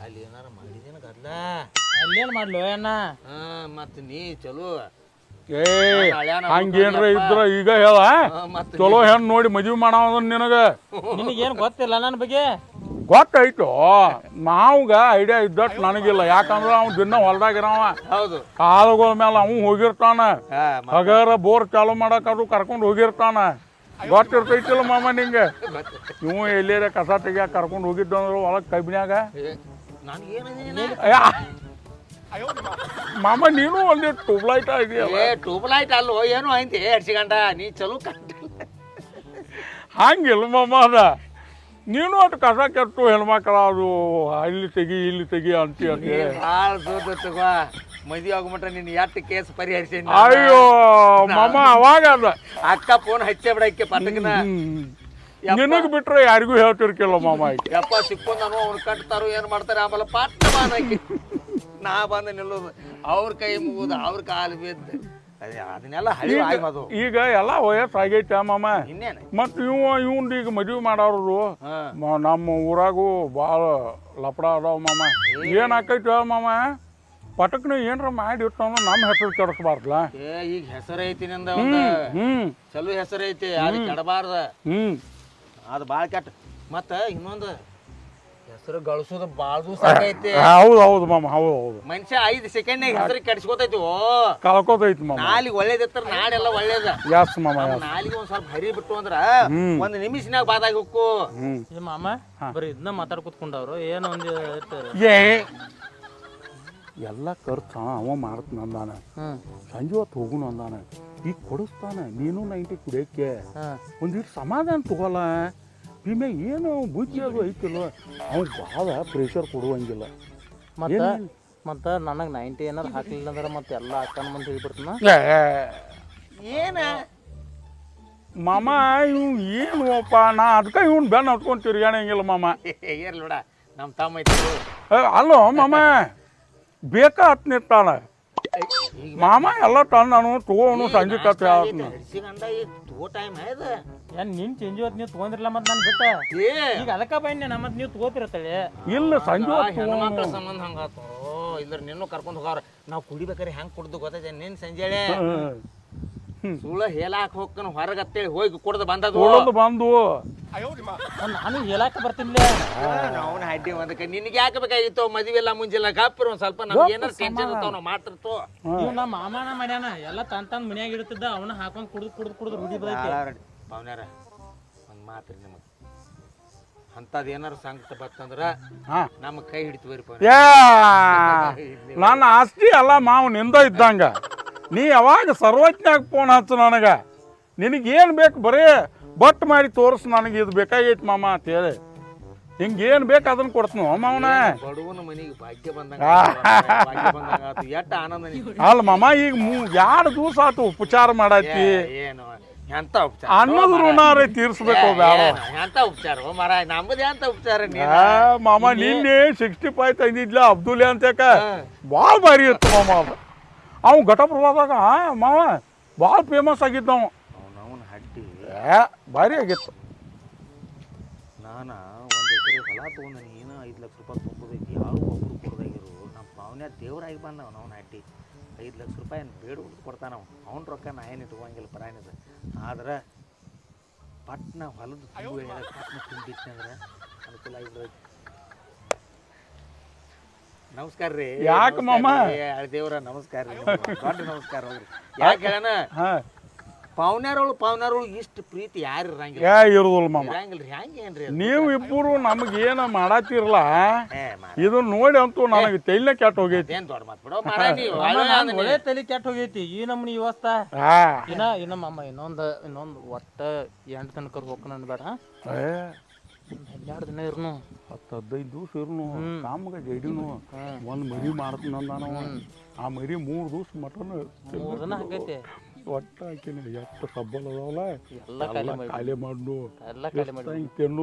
ಅಲ್ಲಿ ಏನಾರ ಮಾಡಿದೇನ ಗದ್ಲ? ಅಲ್ಲೇನ್ ಮಾಡ್ಲು ಅಣ್ಣ? ಮತ್ ನೀ ಚಲೋ ಹಂಗೇನ್ರ ಇದ್ರ ಈಗ ಹೇಳ, ಚಲೋ ಹೆಣ್ ನೋಡಿ ಮದ್ವಿ ಮಾಡವ ನಿನಗ. ನಿನಗೇನ್ ಗೊತ್ತಿಲ್ಲ ನನ್ನ ಬಗ್ಗೆ? ಗೊತ್ತಾಯ್ತು, ನಾವ್ಗ ಐಡಿಯಾ ಇದ್ದಟ್ ನನಗಿಲ್ಲ. ಯಾಕಂದ್ರ ಅವ್ ದಿನ ಹೊಲ್ದಾಗಿರವ, ಕಾಲುಗಳ ಮೇಲೆ ಅವ್ ಹೋಗಿರ್ತಾನ, ಹಗರ ಬೋರ್ ಚಾಲು ಮಾಡಕ್ ಅದು ಕರ್ಕೊಂಡು ಹೋಗಿರ್ತಾನ. ಗೊತ್ತಿರ್ತೈತಿಲ್ಲ ಮಾಮ ನಿಂಗೆ. ಇವ್ ಎಲ್ಲೇರ ಕಸ ತೆಗಿಯಾಕ ಕರ್ಕೊಂಡು ಹೋಗಿದ್ದು ಅಂದ್ರು ಒಳಗ್ ಕಬ್ಬಿನ್ಯಾಗ. ಮಾಮ ನೀನು ಒಂದೇ ಟ್ಯೂಬ್ಲೈಟ್ ಇದೆಯಲ್ಲ. ಟ್ಯೂಬ್ಲೈಟ್ ಅಲ್ಲೋ ಏನೋ ಐತಿ ಹಡ್ಸಿಕೊಂಡ, ನೀ ಚಲೋ ಹಂಗಿಲ್ಲ ಮಾಮ. ಅದ ನೀನು ಅಷ್ಟು ಕಸ ಕೆಟ್ಟು ಹೆಣ್ಮಕ್ಳ ಅದು ಇಲ್ಲಿ ತೆಗಿ ಅಂತಿ ಅಂತ ಭಾಳ ದೊಡ್ಡ ತಗೋ. ಮದುವೆ ಆಗ್ಬಿಟ್ರೆ ನೀನು ಎಷ್ಟು ಕೇಸ್ ಪರಿಹರಿಸಿ. ಅಯ್ಯೋ ಮಾಮ, ಅವಾಗ ಅದ ಅಕ್ಕ ಫೋನ್ ಹಚ್ಚೇ ಬಿಡಕ್ಕೆ ಪಟಕನ. ನಿನಗ್ ಬಿಟ್ರೆ ಯಾರಿಗೂ ಹೇಳ್ತಿರ್ಕಿಲ್ಲ ಮಾಮ. ಯಪ್ಪ ಸಿಕ್ಕೊಂಡನು ಅವ್ನು ಕಟ್ತಾರೋ ಏನ್ ಮಾಡ್ತಾರೆ, ಆಮೇಲೆ ಪಟ್ಟ ಬಾನಕ್ಕೆ ನಾ ಬಂದು ನಿಲ್ಲೋದು, ಅವ್ರ ಕೈ ಮುಗುದು, ಅವ್ರ ಕಾಲು ಬಿದ್ದು, ಅದನ್ನೆಲ್ಲ ಹಳಿ ಆಗೋದು. ಈಗ ಎಲ್ಲ ವಯಸ್ಸಾಗೈತೆ ಮಾಮ. ಮತ್ ಇವ್ನ್ ಈಗ ಮದ್ವಿ ಮಾಡೋರು ನಮ್ಮ ಊರಾಗೂ ಭಾಳ ಲಪಡ ಅದಾವ ಮಾಮ. ಏನ್ ಆಕೈತಿ ಮಾಮ, ಪಟಕ್ನ ಏನ್ರ ಮಾಡಿ ಇರ್ತಾವ, ನಮ್ಮ ಹೆಸರು ಕೆಡಿಸ್ಬಾರ್ದಲ್ಲ. ಈಗ ಹೆಸರು ಐತಿ ನಿಂದ, ಚಲೋ ಹೆಸರು ಐತಿ, ಅದು ಕೆಡಬಾರ್ದ. ಅದು ಭಾಳ ಕೆಟ್ಟ. ಮತ್ತ ಇನ್ನೊಂದು ಹೆಸರು ಗಳಿಸೋದು ಭಾಳ ದಿವಸ ಐತಿ. ಹೌದು ಮಾಮ, ಹೌದು. ಮನುಷ್ಯ 5 ಸೆಕೆಂಡ್ನಾಗ ಹೆಸರು ಕೆಡಿಸ್ಕೋತೈತಿ, ಕಳ್ಕೋತೈತಿ ಮಾಮ. ನಾಲಿಗೆ ಒಳ್ಳೇದಿತ್ತ ನಾಡೆಲ್ಲ ಒಳ್ಳೇದ. ಯಾಸ್ ಮಾಮ, ನಾಲಿಗೆ ಒಂದ್ ಸ್ವಲ್ಪ ಹರಿ ಬಿಟ್ಟು ಅಂದ್ರ 1 ನಿಮಿಷನಾಗ ಬಾದಾಗಿ ಹೋಗ್ಕು. ಮಾಮ ಬರೀ ಇದನ್ನ ಮಾತಾಡ್ ಕೂತ್ಕೊಂಡವ್ರು ಏನು ಒಂದು ಎಲ್ಲ ಖರ್ಚು ಅವ ಮಾಡ್ತಾನ ಅಂದಾನ. ಸಂಜೆ ಹೊತ್ತು ಹೋಗುನು ಅಂದಾನ. ಈಗ ಕೊಡಿಸ್ತಾನ. ನೀನು 90 ಕುಡಿಯಕ್ಕೆ ಒಂದಿಟ್ಟು ಸಮಾಧಾನ ತಗೋಲ್ಲ. ಭೀಮೆ ಏನು ಬುದ್ಧಿ ಅದು ಐತಿಲ್ಲ, ಅವ್ನು ಭಾಳ ಪ್ರೆಷರ್ ಕೊಡುವಂಗಿಲ್ಲ. ಮತ್ತ ನನಗೆ 90 ಏನಾರು ಹಾಕ್ಲಿಲ್ಲ ಅಂದ್ರೆ ಮತ್ತೆ ಎಲ್ಲ ಅಕ್ಕನ ಮಂದಿ ಹೇಳ್ಬಿಡ್ತಾನ. ಏನ ಮಾಮ ಇವ್ ಏನು ಅಪ್ಪ, ನಾ ಅದಕ್ಕೆ ಇವ್ನು ಬೆನ್ನ ಹತ್ಕೊಂಡು ತಿರ್ಗಾಣಂಗಿಲ್ಲ ಮಾಮ. ಏರ್ಲಿ ನೋಡ, ನಮ್ಮ ತಮ್ಮ ಐತಿ. ಅಲ್ಲೋ ಮಾಮ, ಬೇಕಾ ಹತ್ ನಿಂತಾನ ಮಾಮ. ಎಲ್ಲ ತಂದನು ತಗೋನು ಸಂಜೆ ಕತ್ ಏನ್ ನಿನ್ ಚೇಂಜ್ ಹೊತ್ತು ನೀವು ತಗೊಂಡಿರಲ್ಲ ಮತ್ತೆ ನಾನು ಬಿಟ್ಟ ಈಗ ಅದಕ್ಕ ಬನ್ನಿ ನಮ್ಮ ನೀವು ತಗೋತಿರತ್ತಳೆ. ಇಲ್ಲ ಸಂಜೆ ಹೆಣ್ಮಕ್ಳ ಸಂಬಂಧ ಹಂಗಾತು. ಇದ್ರ ನಿನ್ನೂ ಕರ್ಕೊಂಡು ಹೋಗಾರ. ನಾವು ಕುಡಿಬೇಕಾರೆ ಹೆಂಗ್ ಕುಡ್ದು ಗೊತ್ತೈತೆ ನಿನ್ ಸಂಜೆಳೆ ಸುಳ್ಳ ಹೇಳಾಕ ಹೋಗ್ತಾನ ಹೊರಗತ್ತೇಳಿ ಹೋಗಿ ಕುಡ್ದು ಬಂದದು ಬಂದು ನಾನು ಹೇಳಾಕ ಬರ್ತಿಲ್ಲ. ಅವ್ನ ಹಡ್ಡಿ ಒಂದಕ್ಕೆ ನಿನ್ಗೆ ಯಾಕೆ ಬೇಕಾಗಿತ್ತು? ಮದುವೆ ಎಲ್ಲ ಮುಂಜೆಲ್ಲ ಗಾಪಿರ ಒಂದ್ ಸ್ವಲ್ಪ ನಮ್ಗೆ ಏನಾರು ಟೆನ್ಷನ್ ಇರ್ತಾವ, ನಾವು ಮಾಡ್ತಿರ್ತೋ. ನಮ್ಮ ಮಾಮನ ಮಾಡ್ಯಾನ ಎಲ್ಲ ತಂದ್ ಮನ್ಯಾಗ ಇಡ್ತಿದ್ದ, ಅವನ ಹಾಕೊಂಡ್ ಕುಡ್ದು ರೂಢಿ ಬದೈತಿ. ಪವನ್ಯಾರ ಒಂದ್ ಮಾತ್ರಿ ನಿಮಗ್ ಅಂತದ್ ಏನಾರು ಸಂಕಟ ಬರ್ತಂದ್ರ ನಮ್ಮ ಕೈ ಹಿಡಿತೀವ್ರಿ. ನನ್ನ ಆಸ್ತಿ ಅಲ್ಲ ಮಾವು ನಿಂದ ಇದ್ದಂಗ. ನೀ ಯಾವಾಗ ಸರ್ವಜ್ಞಾಗ ಫೋನ್ ಹಚ್ಚು ನನಗ, ನಿನಗೇನು ಬೇಕು ಬರೀ ಬಟ್ ಮಾಡಿ ತೋರಿಸ್, ನನಗೆ ಇದು ಬೇಕಾಗೈತಿ ಮಾಮ ಅಂತ ಹೇಳಿ. ಹಿಂಗೇನು ಬೇಕು ಅದನ್ನ ಕೊಡ್ತೀನಿ ಮಾವನ. ಬಡವನ ಮನೆಗೆ ಭಾಗ್ಯ ಬಂದಂಗ ಎಟ್ಟ ಆನಂದ. ಅಲ್ಲ ಮಾಮ, ಈಗ 2 ದಿವಸ ಆತು ಉಪಚಾರ ಮಾಡತ್ತಿ. ಏನು ಎಂತ ಉಪಚಾರ ಅನ್ನದ ಋಣಾರೇ ತೀರ್ಸ್ಬೇಕು ಬ್ಯಾಡ ಎಂತ ಉಪಚಾರ ಮರ ನಮ್ಮದೇ ಅಂತ ಉಪಚಾರ ಮಾಮ ನಿನ್ನೆ 65 ತಂದಿದ್ಲ ಅಬ್ದುಲ್ ಅಂತಕ ಭಾಳ ಭಾರಿ ಇತ್ತು ಮಾಮ ಅದು ಅವ್ ಘಟಪ್ರಭಾದಾಗ ಮಾವ ಭಾಳ ಫೇಮಸ್ ಆಗಿದ್ದ ಅವ ಅವನವನ ಹಡ್ಡಿ ಭಾರಿ ಆಗಿತ್ತು ನಾನು 1 ಎಕರೆ ಹೊಲ ತೊಗೊಂಡು ನೀನು 5 ಲಕ್ಷ ರೂಪಾಯಿ ತುಂಬೋದೈತಿ ಯಾರು ಒಬ್ರು ಕೊಡ್ದಾಗಿರು ನಮ್ಮ ಪಾವನ್ಯ ದೇವ್ರಾಗಿ ಬಂದವ ಅವನ ಹಡ್ಡಿ 5 ಲಕ್ಷ ರೂಪಾಯಿ ಬೇಡುವುದು ಕೊಡ್ತಾನ ಅವ್ನ ರೊಕ್ಕ ನಾ ಏನು ಇಟ್ಕೊಂಗಿಲ್ಲ ಪರಾಯಣದ ಆದ್ರೆ ಪಟ್ನ ಹೊಲದ ಪಟ್ನ ತುಂಬಿತ್ತು ಅಂದ್ರೆ ಅನುಕೂಲ ಆಗಿಬಿಡೋದು ನಮಸ್ಕಾರ ರೀ ಯಾಕೆ ಮಾಮ ದೇವ್ರ ನಮಸ್ಕಾರ ರೀ ದೊಡ್ಡ ನಮಸ್ಕಾರ ಹೋಗ್ರಿ ಯಾಕೆ ಹೇಳಣ ಪಾವನ್ಯಾರೊಳು ಇಷ್ಟು ಪ್ರೀತಿ ಯಾರು ಇರಂಗಿಲ್ಲ ಇರುದಿಲ್ಲ ಮಾಮ ಇರಂಗಿಲ್ರಿ ಹೆಂಗೇನ್ರಿ ನೀವು ಇಬ್ಬರು ನಮ್ಗೆ ಏನ ಮಾಡತ್ತಿರಲ್ಲ ಇದನ್ನ ನೋಡಿ ಅಂತೂ ನನಗೆ ತೈಲ ಕೆಟ್ಟ ಹೋಗೈತಿ ಏನ್ ದೊಡ್ಡ ಮಾತು ಬಿಡೋ ಒಳ್ಳೆ ತಲೆ ಕೆಟ್ಟ ಹೋಗೈತಿ ಈ ನಮ್ನಿ ಇವಸ್ತ ಇನ್ನ ಮಾಮ ಇನ್ನೊಂದು ಒಟ್ಟ 8 ತನಕ ಹೋಗ್ಕೊಂಡು ಅನ್ಬೇಡ 12 ದಿನ ಇರ್ನು 10-15 ದಿವಸ ಇರ್ನು ಕಾಮಗ ಜಡಿನು ಒಂದ್ ಮರಿ ಮಾಡ್ತಾನ ಆ ಮರಿ 3 ದಿವಸ ಮಟನ್ 3 ದಿನ ಹಾಕೈತಿ ಒಟ್ಟ ಹಾಕಿನ ಎಷ್ಟು ಸಬ್ಬಲ್ ಅದಾವಲ್ಲ ಎಲ್ಲ ಖಾಲಿ ಮಾಡ್ನು ಎಲ್ಲ ಖಾಲಿ ಮಾಡಿ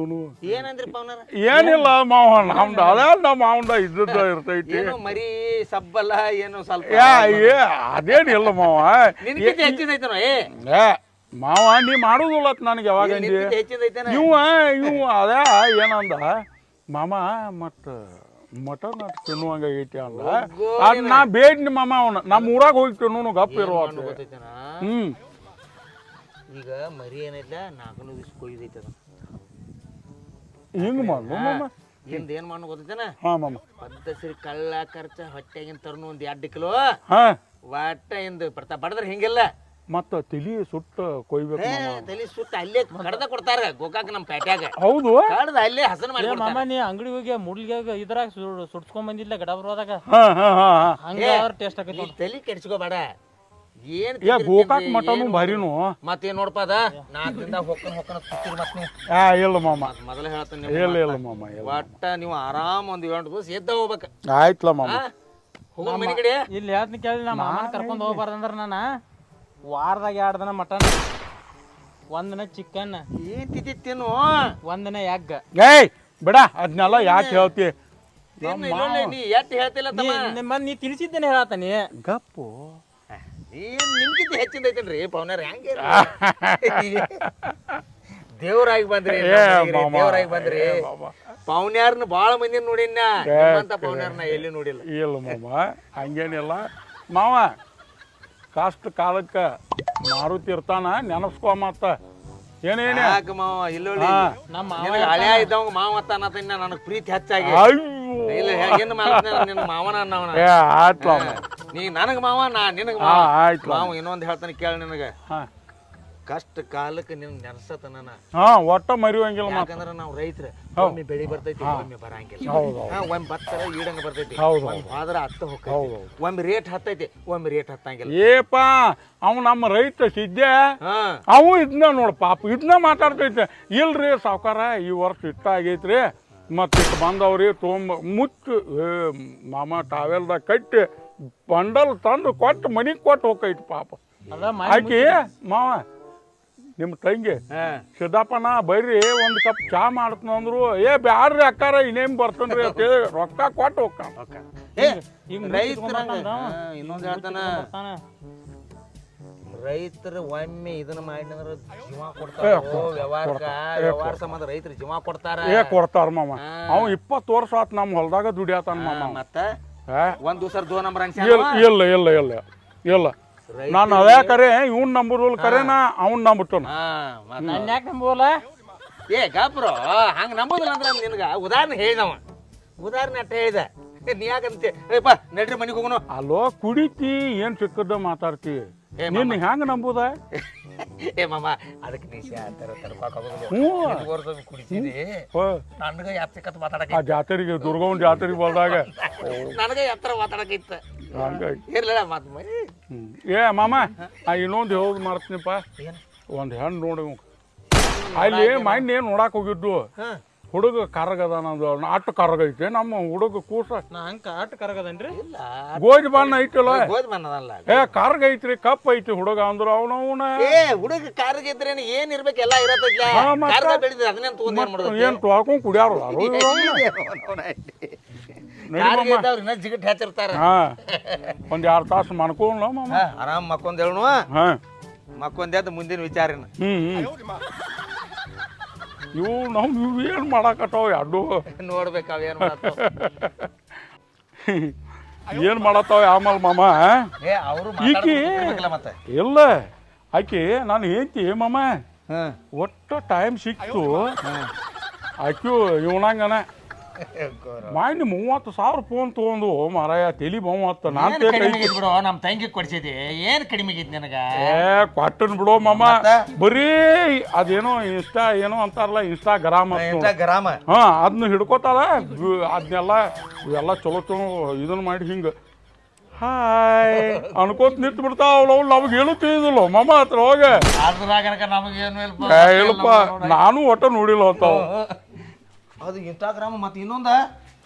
ಏನಂದ್ರಿ ಪವನರ ಏನಿಲ್ಲ ಮಾವ ನಮ್ದು ಅದ ನಮ್ಮ ಮಾವಂದ ಇದ್ದದ್ದ ಇರ್ತೈತಿ ಏನು ಮರಿ ಸಬ್ಬಲ್ಲ ಏನು ಸ್ವಲ್ಪ ಅದೇನಿಲ್ಲ ಮಾವ ನಿನಗಿಂತ ಹೆಚ್ಚಿದೈತನೋ ಮಾವ ನೀ ಮಾಡುದಿಲ್ಲ ನನಗೆ ಯಾವಾಗ ಹೆಚ್ಚಿದೈತನ ಇವ ಅದ ಏನಂದ ಮಾಮ ಮತ್ತ ಮಟನ್ ಅಟ್ ತಿನ್ನುವಂಗ ಐತಿ ಅಂದ ಅದ್ ನಾ ಬೇಡ್ನಿ ಮಾಮ ಅವನ ನಮ್ಮ ಊರಾಗ ಹೋಗಿ ತಿನ್ನೋನು ಗಪ್ಪ ಇರುವ ಈಗ ಮರಿ ಏನೈತ 4 ದಿವಸ ಕೊಯ್ದೈತ ಹಿಂಗ ಮಾಡು ಮಾಮ ಹಿಂದ ಏನ್ ಮಾಡ ಗೊತ್ತೈತನ ಹಾ ಮಾಮ ಪದ್ದಸರಿ ಕಳ್ಳ ಖರ್ಚ ಹೊಟ್ಟೆಗಿನ ತರ್ನು ಒಂದ್ 2 ಕಿಲೋ ಹಾ ಒಟ್ಟ ಇಂದ ಬಡದ್ರ ಹಿಂಗಿಲ್ಲ ಮತ್ತ ತಲಿ ಸುಟ್ಟ ಕೊಯ್ಬೇಕು ತಲಿ ಸುತ್ತ ಅಲ್ಲೇ ಕಡ್ದ ಕೊಡ್ತಾರ ಗೋಕಾಕ್ ನಮ್ ಪೇಟ್ಯಾಗ ಹೌದು ಕಡ್ದ ಅಲ್ಲೇ ಹಸನ್ ಮಾಡಿ ಮಾಮ ನೀ ಅಂಗಡಿ ಹೋಗಿ ಮುಡ್ಲಿಗೆ ಇದ್ರಾಗ ಸುಡ್ಸ್ಕೊಂಡ್ ಬಂದಿಲ್ಲ ಗಡಬ್ರದಾಗ ಹಂಗ ಟೇಸ್ಟ್ ಆಕೈತಿ ತಲಿ ಕೆಡ್ಸ್ಕೋಬೇಡ ಏನ್ ಗೋಕಾಕ್ ಮಟನು ಭಾರಿನು ಮತ್ತೇನ್ ನೋಡಪ್ಪ ಅದ 4 ದಿನದಾಗ ಹೊಕ್ಕನ ಕುತ್ತಿಗೆ ಮತ್ ನೀವು ಇಲ್ಲ ಮಾಮ ಮೊದಲ ಹೇಳ್ತಾನೆ ಇಲ್ಲ ಮಾಮ ಒಟ್ಟ ನೀವು ಆರಾಮ್ ಒಂದ್ 8 ದಿವಸ ಎದ್ದ ಹೋಗ್ಬೇಕ ಆಯ್ತಲ್ಲ ಮಾಮ ಹೋಗೋ ಮನೆ ಕಡೆ ಇಲ್ಲಿ ಹೇಳ್ತೀನಿ ಕೇಳಿ ನಮ್ಮ ಮಾಮನ ಕರ್ಕೊಂಡ್ ಹೋಗ್ಬಾರ್ದಂದ್ರ ನಾನು ವಾರದಾಗ 2 ದಿನ ಮಟನ್ 1 ದಿನ ಚಿಕನ್ ಏನ್ ತಿಂತಿತ್ತೇನು 1 ದಿನ ಎಗ್ ಬಿಡ ಅದನ್ನೆಲ್ಲ ಯಾಕೆ ಹೇಳ್ತಿ ನೀ ಎಟ್ ಹೇಳ್ತಿಲ್ಲ ನೀ ತಿಳಿಸಿದ್ದೇನೆ ಹೇಳತ್ತಾನಿ ಗಪ್ಪು ಏನ್ ನಿಮ್ಗಿಂತ ಹೆಚ್ಚಿಂದ ಐತೇನ್ರಿ ಪವನರ್ ಹೆಂಗೆ ದೇವ್ರಾಗಿ ಬಂದ್ರಿ ದೇವ್ರಾಗಿ ಬಂದ್ರಿ ಪವನ್ಯಾರ್ನ ಬಾಳ ಮಂದಿ ನೋಡಿನ ನಿಮ್ಮಂತ ಪವನ್ಯಾರ್ನ ಎಲ್ಲಿ ನೋಡಿಲ್ಲ ಇಲ್ಲ ಮಾಮ ಹಂಗೇನಿಲ್ಲ ಮಾವ ಕಷ್ಟ ಕಾಲಕ್ಕ ಮಾರುತಿ ಇರ್ತಾನ ನೆನಸ್ಕೊ ಮತ್ತ ಏನೇನೇ ಯಾಕ ಮಾವ ಇಲ್ಲೊಳ್ಳಿ ಹಳೆ ಇದ್ದವಂಗ ಮಾವ ಅನ್ನತನ್ನ ನನಗ್ ಪ್ರೀತಿ ಹೆಚ್ಚಾಗಿ ಇಲ್ಲ ಏನು ನಿನ್ನ ಮಾವನ ಅನ್ನವನ ನೀ ನನಗ ಮಾವ ನಾ ನಿನಗ ಮಾವ ಇನ್ನೊಂದ್ ಹೇಳ್ತಾನೆ ಕೇಳ ನಿನಗ ಕಷ್ಟ ಕಾಲಕ್ಕೆ ನಿನ್ ನೆನಸತನ ಒಟ್ಟ ಮರಿವಂಗಿಲ್ಲ ಯಾಕಂದ್ರ ನಾವ್ ರೈತರ ಒಮ್ಮೆ ಬೆಳಿ ಬರ್ತೈತಿ ಒಮ್ಮೆ ಬರಂಗಿಲ್ಲ ಒಮ್ಮೆ ಭತ್ತರ ಈಡಂಗ ಬರ್ತೈತಿ ಹೋದ್ರ ಹತ್ತ ಹೋಗ್ತೈತಿ ಒಮ್ಮೆ ರೇಟ್ ಹತ್ತೈತಿ ಒಮ್ಮೆ ರೇಟ್ ಹತ್ತಂಗಿಲ್ಲ ಏಪಾ ಅವ್ ನಮ್ಮ ರೈತ ಸಿದ್ದೆ ಅವು ಇದನ್ನ ನೋಡ ಪಾಪ ಇದನ್ನ ಮಾತಾಡ್ತೈತೆ ಇಲ್ರಿ ಸಾವ್ಕಾರ ಈ ವರ್ಷ ಇಷ್ಟ ಆಗೈತ್ರಿ ಮತ್ತ ಇಟ್ಟು ಬಂದವ್ರಿ ಮುಚ್ಚು ಮಾಮ ಟಾವೆಲ್ದಾಗ ಕಟ್ಟಿ ಬಂಡಲ್ ತಂದು ಕೊಟ್ಟು ಮನಿಗೆ ಕೊಟ್ಟು ಹೋಗೈತಿ ಪಾಪ ಆಕಿ ಮಾವ ನಿಮ್ಮ ತಂಗಿ ಸಿದ್ದಪ್ಪನ ಬರ್ರಿ ಒಂದ್ ಕಪ್ ಚಾ ಮಾಡ್ತಂದ್ರು ಬ್ಯಾಡ್ರಿ ಅಕ್ಕಾರ ಇನ್ನೇಮ್ ಬರ್ತನ್ರಿ ಅಂತ ಹೇಳಿ ರೊಕ್ಕ ಕೊಟ್ಟು ಹೋಗ್ತಾನ ಇನ್ನೊಂದ್ ಹೇಳ್ತಾನ ರೈತರು ಒಮ್ಮೆ ಇದನ್ನ ಮಾಡಿದ್ರ ಜೀವ ಕೊಡ್ತಾರ ವ್ಯವಹಾರ ಸಂಬಂಧ ರೈತರು ಜೀವ ಕೊಡ್ತಾರ ಕೊಡ್ತಾರ ಮಾಮ ಅವ್ 20 ವರ್ಷ ಆತ್ ನಮ್ ಹೊಲದಾಗ ದುಡಿಯಾತಾನ ಮಾಮ ಮತ್ತ 1 ದಿವಸ 2 ನಂಬರ್ ಇಲ್ಲ ಇಲ್ಲ ಇಲ್ಲ ಇಲ್ಲ ನಾನು ಅದೇ ಕರೆ ಇವ್ನ ನಂಬರ್ ಕರೆನಾ ಅವ್ನ ನಂಬಿಟ್ಟನ ನನ್ನ ಯಾಕೆ ನಂಬೋಲ್ಲ ಗಾಬ್ರೋ ಹಂಗ ನಂಬೋದಿಲ್ಲ ಅಂದ್ರ ನಿನ್ಗ ಉದಾಹರಣೆ ಹೇಳಿದವ ಉದಾಹರಣೆ ಅಟ್ಟ ಹೇಳಿದ ನೀ ಯಾಕಂತೆ ಏಪ್ಪ ನಡ್ರಿ ಮನಿಗೆ ಹೋಗೋಣ ಅಲ್ಲೋ ಕುಡಿತಿ ಏನ್ ಸಿಕ್ಕದ ಮಾತಾಡ್ತಿ ನಿನ್ನ ಹೆಂಗ ನಂಬುದ ಮಾಮ ಅದಕ್ಕೆ ನೀ ಕುಡಿತೀನಿ ನನಗ ಯಾತ್ರಿಕತ್ ಮಾತಾಡಕ ಆ ಜಾತ್ರೆಗೆ ದುರ್ಗವ್ನ ಜಾತ್ರೆಗೆ ಬಂದಾಗ ನನಗ ಯಾತ್ರ ಮಾತಾಡಕಿತ್ತ ಇರ್ಲಿಲ್ಲ ಮಾತು ಮಾಮ ಇನ್ನೊಂದು ಹೇಳೋದು ಮಾಡ್ತೀನಿಪ್ಪ ಒಂದ್ ಹೆಣ್ಣು ನೋಡಿ ಅಲ್ಲಿ ಮೈಂಡ್ ಏನ್ ನೋಡಾಕ್ ಹೋಗಿದ್ದು ಹುಡುಗ ಕರಗದ ನಂದು ಆಟ ಕರಗೈತೆ ನಮ್ಮ ಹುಡುಗ ಕೂಸ ನಾ ಹಂಗ ಆಟ ಕರಗದನ್ರಿ ಇಲ್ಲ ಗೋಜ್ ಬಣ್ಣ ಐತಲ್ಲ ಗೋಧಿ ಬಣ್ಣದಲ್ಲ ಕರ್ಗ ಐತ್ರಿ ಕಪ್ ಐತಿ ಹುಡುಗ ಅಂದ್ರ ಅವನವನ ಏ ಹುಡುಗ ಕಾರ್ಗಿದ್ರೆ ಏನ್ ಇರ್ಬೇಕು ಎಲ್ಲ ಇರತ್ತೈತ್ಲ ಕಾರ್ಗ ಬೆಳೆದ್ರೆ ಅದನ್ನೇನ್ ತಗೊಂಡ್ ಏನ್ ಮಾಡೋದು ಏನ್ ತೊಳ್ಕೊಂಡ್ ಕುಡಿಯಾರ ಇನ್ನ ಜಿಗಟ್ ಹಚ್ಚಿರ್ತಾರ ಹಾ ಒಂದ್ 2 ತಾಸು ಮನ್ಕೊಂಡ್ ಮಾಮ ಆರಾಮ್ ಮಕ್ಕೊಂದ್ ಹೇಳು ಹಾ ಮಕ್ಕೊಂದ್ ಮುಂದಿನ ವಿಚಾರನ ಇವು ಇವು ಏನ್ ಮಾಡಾಕತ್ತಾವ ಎರಡು ನೋಡ್ಬೇಕು ಅವೇನ್ ಮಾಡತ್ತಾವ. ಏನ್ ಮಾಡತ್ತಾವ ಆಮೇಲೆ ಮಾಮ ಏ ಅವರು ಈಕಿ ಮತ್ತೆ ಇಲ್ಲ ಆಕಿ ನಾನು ಹೇಳ್ತಿ ಮಾಮ ಒಟ್ಟು ಟೈಮ್ ಸಿಕ್ತು ಆಕ್ಯೂ ಇವನಂಗನ ಮಾಯ್ನಿ 30,000 ಫೋನ್ ತಗೊಂಡು ಮಾರಾಯ ತಲಿ ಬಹುಮತ್ತ ನಾನ್ ಬಿಡು ನಮ್ ತಂಗಿ ಕೊಡ್ಸಿದಿ ಏನ್ ಕಡಿಮೆ ಆಗೈತಿ ನನಗ ಕೊಟ್ಟನ್ ಬಿಡೋ ಮಾಮ ಬರೀ ಅದೇನೋ ಇನ್ಸ್ಟಾ ಏನೋ ಅಂತಾರಲ್ಲ ಇನ್ಸ್ಟಾಗ್ರಾಮ್ ಗ್ರಾಮ ಹಾ ಅದನ್ನ ಹಿಡ್ಕೋತಾರ ಅದನ್ನೆಲ್ಲ ಇವೆಲ್ಲ ಚಲೋ ಚಲೋ ಇದನ್ನ ಮಾಡಿ ಹಿಂಗ ಹಾಯ್ ಅನ್ಕೋತ ನಿಂತು ಬಿಡ್ತಾವ ನಮ್ಗೆ ಏನು ತಿಳಿದಿಲ್ಲ ಮಾಮ ಹತ್ರ ಹೋಗ ಅದ್ರಾಗ ನಮಗೇನು ಇಲ್ಲಪ್ಪ ನಾನು ಒಟ್ಟ ನೋಡಿಲ್ಲ ಅಂತಾವ ಅದು ಇನ್ಸ್ಟಾಗ್ರಾಮ್ ಮತ್ತೆ ಇನ್ನೊಂದ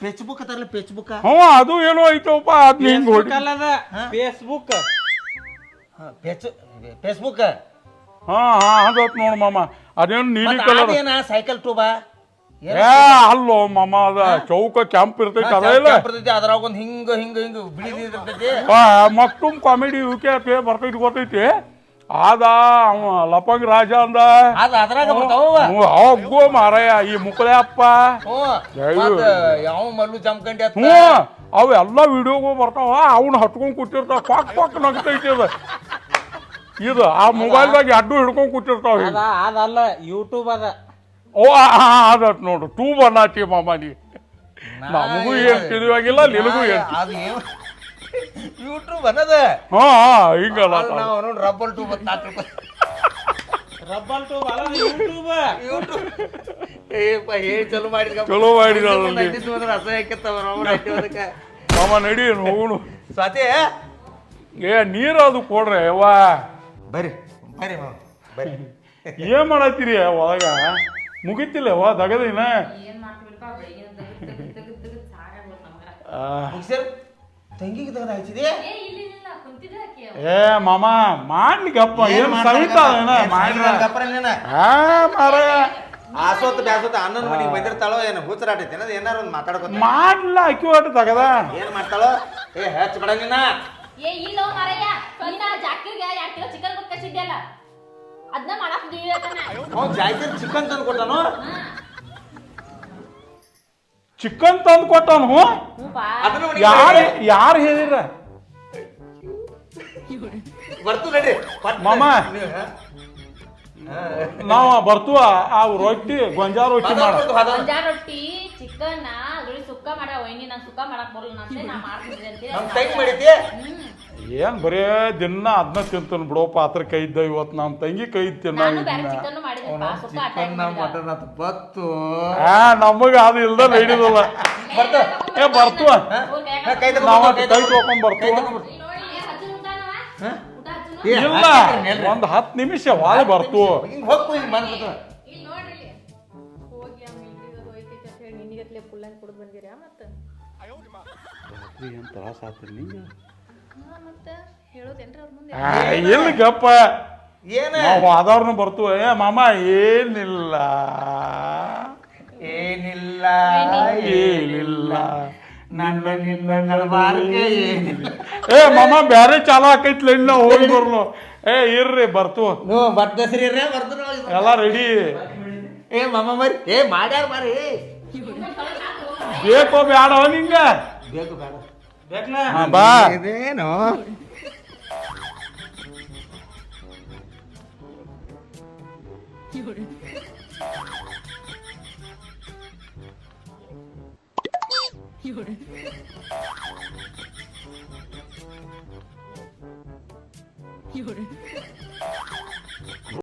ಫೇಸ್ಬುಕ್ ಅತ್ತಾರಲ್ಲ ಫೇಸ್ಬುಕ್ ಹ್ಞೂ ಅದು ಏನೋ ಐತವಪ್ಪ ಅದ್ನ ಹಿಂಗ್ ಹೊಡಿ ಫೇಸ್ಬುಕ್ ಫೇಸ್ಬುಕ್ ಹಾ ಅದತ್ ನೋಡು ಮಾಮ ಅದೇನು ನೀಲಿ ಕಲರ್ ಅದೇನ ಸೈಕಲ್ ಟೂಬಾ ಏ ಅಲ್ಲೋ ಮಾಮ ಅದ ಚೌಕ ಕೆಂಪ್ ಇರ್ತೈತಿ ಅದ ಇಲ್ಲ ಅದ್ರಾಗ ಒಂದ್ ಹಿಂಗ ಹಿಂಗ ಹಿಂಗ ಬಿಳಿದಿರ್ತೈತಿ ಮಕ್ತುಮ್ ಕಾಮಿಡಿ ಯುಕೆ ಬರ್ತೈತಿ ಗೊತ್ತೈತಿ ಆದ ಅವ ಲಪಂಗ್ ರಾಜ ಅಂದ ಅದ್ರಾಗ ಬರ್ತಾವ ಅಗ್ಗೋ ಮಾರಾಯ ಈ ಮುಕ್ಕಳೆ ಅಪ್ಪ ಯಾವ ಮಲ್ಲು ಜಮ್ಕಂಡಿ ಹ್ಞೂ ಅವೆಲ್ಲ ವಿಡಿಯೋಗಳು ಬರ್ತಾವ ಅವ್ನ ಹತ್ಕೊಂಡ್ ಕೂತಿರ್ತಾವ ಪಾಕ್ ಪಾಕ್ ನಗ್ತೈತಿ ಅದ ಇದು ಆ ಮೊಬೈಲ್ದಾಗ ಅಡ್ಡು ಹಿಡ್ಕೊಂಡ್ ಕೂತಿರ್ತಾವ ಅದಲ್ಲ ಯೂಟ್ಯೂಬ್ ಅದ ಓ ಅದತ್ ನೋಡು ಟೂಬ್ ಅನ್ನತಿ ಮಾಮ ನೀ ನಮಗೂ ಏನ್ ತಿಳಿವಾಗಿಲ್ಲ ನಿನಗೂ ಏನ್ ಅದು ಯೂಟ್ಯೂಬ್ ಅನ್ನದ ಹಾ ಹಿಂಗಲ್ಲ ನಾವು ನೋಡಿ ರಬ್ಬರ್ ಟೂಬ್ ಅಂತ ರಬ್ಬರ್ ಟ್ಯೂಬ್ ಅಲ್ಲ ಯೂಟ್ಯೂಬ್ ಯೂಟ್ಯೂಬ್ ಏಪ್ಪ ಹೇಳಿ ಚಲೋ ಮಾಡಿದ ಚಲೋ ಮಾಡಿದ ಅಸಹ್ಯಕ್ಕತ್ತವ ಮಾಮ ನಡಿ ಹೋಗುಣು ಸ್ವಾತಿ ಏ ನೀರು ಅದು ಕೊಡ್ರಿ ಅವ್ವ ಬರ್ರಿ ಬರ್ರಿ ಮಾವ ಬರ್ರಿ ಏನ್ ಮಾಡತ್ತೀರಿ ಒಳಗ ಮುಗಿತಿಲ್ಲ ಅವ್ವ ದಗದಿನ ತಂಗಿಗೆ ತೆಗೆದು ಹಾಕಿದೆ ಏ ಮಾಮ ಮಾಡ್ಲಿಕ್ಕಪ್ಪ ಏನ್ ಸವಿತಾ ಆಸೋತ್ ಬ್ಯಾಸೋತ್ ಅನ್ನನ ಮನೆಗೆ ಬಂದಿರ್ತಾಳೋ ಏನು ಹುಚ್ಚರಾಟೈತಿ ಅನ್ನೋದು ಏನಾರು ಒಂದು ಮಾತಾಡ್ಕೊತ ಮಾಡ್ಲ ಅಕ್ಕಿ ಒಟ್ಟು ತಗದ ಏನ್ ಮಾಡ್ತಾಳೋ ಏ ಹಚ್ಚ ಬಿಡ ನೀನ ಏ ಇಲ್ಲೋ ಮಾರಯ್ಯ ನೀನ ಜಾಕಿರ್ಗೆ 2 ಕಿಲೋ ಚಿಕನ್ ಕೊಟ್ಟು ಕಳಿಸಿದ್ಯಲ್ಲ ಅದನ್ನ ಮಾಡಕ್ ದಿವ್ಯತನ ಅವ್ನು ಜಾಕಿರ್ ಚಿಕನ್ ತಂದು ಕೊಟ್ಟಾನು ಚಿಕನ್ ತಂದು ಕೊಟ್ಟನು ಯಾರು ಹೇಳಿರ ಬರ್ತು ನಡ್ರಿ ಮಾಮ ನಾವ ಬರ್ತೀವ ಆ ರೊಟ್ಟಿ ಗೊಂಜಾಳ ರೊಟ್ಟಿ ಮಾಡ ಗೊಂಜಾಳ ರೊಟ್ಟಿ ಚಿಕನ್ ಅದ್ರೊಳಗೆ ಸುಕ್ಕ ಮಾಡ ಒಯ್ನಿ ನಂಗೆ ಸುಕ್ಕ ಮಾಡಕ್ ಬರಲ್ಲ ಅಂತ ನಾ ಮಾಡ್ತಿದ್ದೆ ಅಂತ ತಂಗಿ ಮಾಡಿದ್ದಿ ಏನ್ ಬರೇ ದಿನ ಅದನ್ನ ತಿಂತಾನ ಬಿಡೋಪ ಅದ್ರ ಕೈ ಇದ್ದ ಇವತ್ತು ನಮ್ಮ ತಂಗಿ ಕೈ ತಿನ್ನ ಚಿಕನ್ ಮಾಡಿದ್ದೆ ಸುಕ್ಕ ಮಟನ್ ಅಂತ ಬತ್ತು ನಮಗ ಅದು ಇಲ್ದ ನಡಿದಲ್ಲ ಬರ್ತ ಏ ಬರ್ತೀವ ನಾವ ಕೈ ತೊಗೊಂಡ್ ಬರ್ತೀವ ಇಲ್ಲ ಒಂದ್ 10 ನಿಮಿಷ ವಾದ ಬರ್ತು ಹಿಂಗ್ ಹೋಗ್ತು ಹಿಂಗ್ ಬಂದ್ಬಿಟ್ಟು ಹೋಗಿ ನಿನ್ನಿಗತ್ಲೆ ಪುಲ್ಲನ್ ಕುಡಿದು ಬಂದಿರ ಮತ್ತೆ ಏನ್ ತ್ರಾಸ ಆತ್ರಿ ನಿಂಗೆ ಮತ್ತೆ ಹೇಳೋದೇನ್ರಿ ಅವ್ರ ಮುಂದೆ ಎಲ್ಲಿ ಗಪ್ಪ ಏನ ನಾವು ಆದವ್ರನ್ನ ಬರ್ತೀವ ಏ ಮಾಮ ಏನಿಲ್ಲ ಏನಿಲ್ಲ ಏನಿಲ್ಲ ನನ್ನ ನಿನ್ನ ನಡಬಾರ್ಕೆ ಏನಿಲ್ಲ ಏ ಮಾಮ ಬ್ಯಾರೆ ಚಾಲು ಆಕೈತ್ಲ ಇನ್ನ ಹೋಗಿ ಬರ್ಲು ಏ ಇರ್ರಿ ಬರ್ತು ನೀವು ಬರ್ತಸ್ರಿ ಬರ್ತು ಎಲ್ಲ ರೆಡಿ ಏ ಮಮ್ಮ ಮರಿ ಏ ಮಾಡ್ಯಾರ ಬಾರಿ ಬೇಕೋ ಬ್ಯಾಡ ನಿಂಗ ಬೇಕು ಬೇಡ ಬೇಕಲ್ಲ ಬಾ ಇದೇನು You're